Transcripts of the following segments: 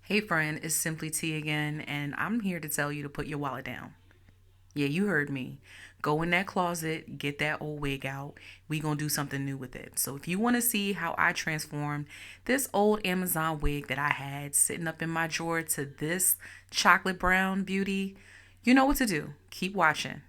Hey friend, it's Simply T again, and I'm here to tell you to put your wallet down. Yeah, you heard me. Go in that closet, get that old wig out. We gonna do something new with it. So if you want to see how I transformed this old Amazon wig that I had sitting up in my drawer to this chocolate brown beauty, you know what to do. Keep watching.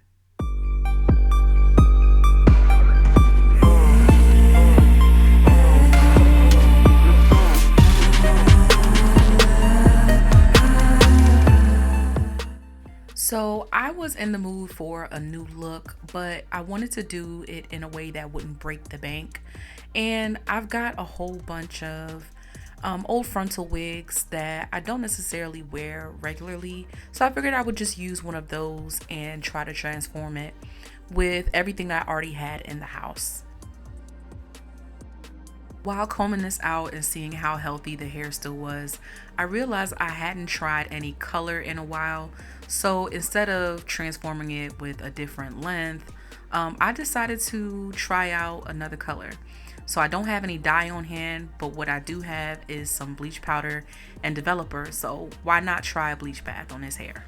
So I was in the mood for a new look, but I wanted to do it in a way that wouldn't break the bank. And I've got a whole bunch of old frontal wigs that I don't necessarily wear regularly. So I figured I would just use one of those and try to transform it with everything that I already had in the house. While combing this out and seeing how healthy the hair still was, I realized I hadn't tried any color in a while. So instead of transforming it with a different length, I decided to try out another color. So I don't have any dye on hand, but what I do have is some bleach powder and developer. So why not try a bleach bath on this hair?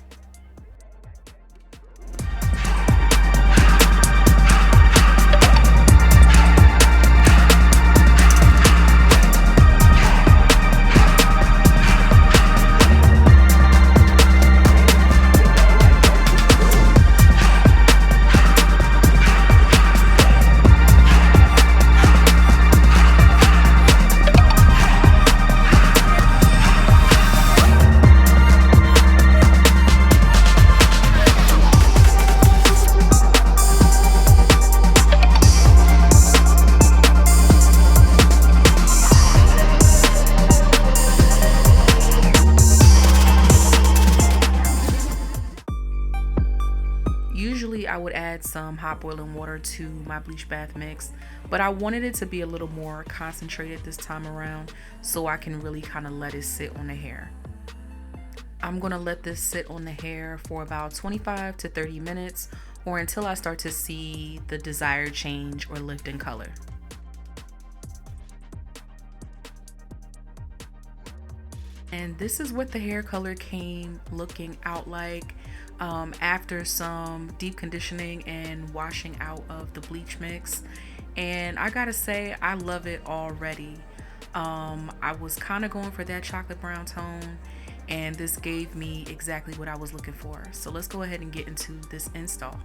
Usually I would add some hot boiling water to my bleach bath mix, but I wanted it to be a little more concentrated this time around so I can really kind of let it sit on the hair. I'm going to let this sit on the hair for about 25 to 30 minutes or until I start to see the desired change or lift in color. And this is what the hair color came looking out like after some deep conditioning and washing out of the bleach mix. And I gotta say, I love it already. I was kind of going for that chocolate brown tone, and this gave me exactly what I was looking for. So let's go ahead and get into this install.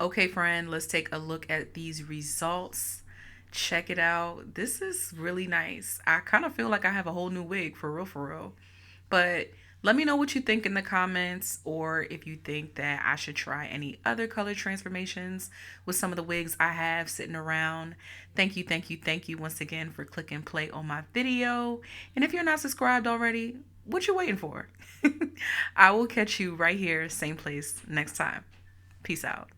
Okay, friend, let's take a look at these results. Check it out. This is really nice. I kind of feel like I have a whole new wig, for real, for real. But let me know what you think in the comments, or if you think that I should try any other color transformations with some of the wigs I have sitting around. Thank you, thank you, thank you once again for clicking play on my video. And if you're not subscribed already, what you waiting for? I will catch you right here, same place, next time. Peace out.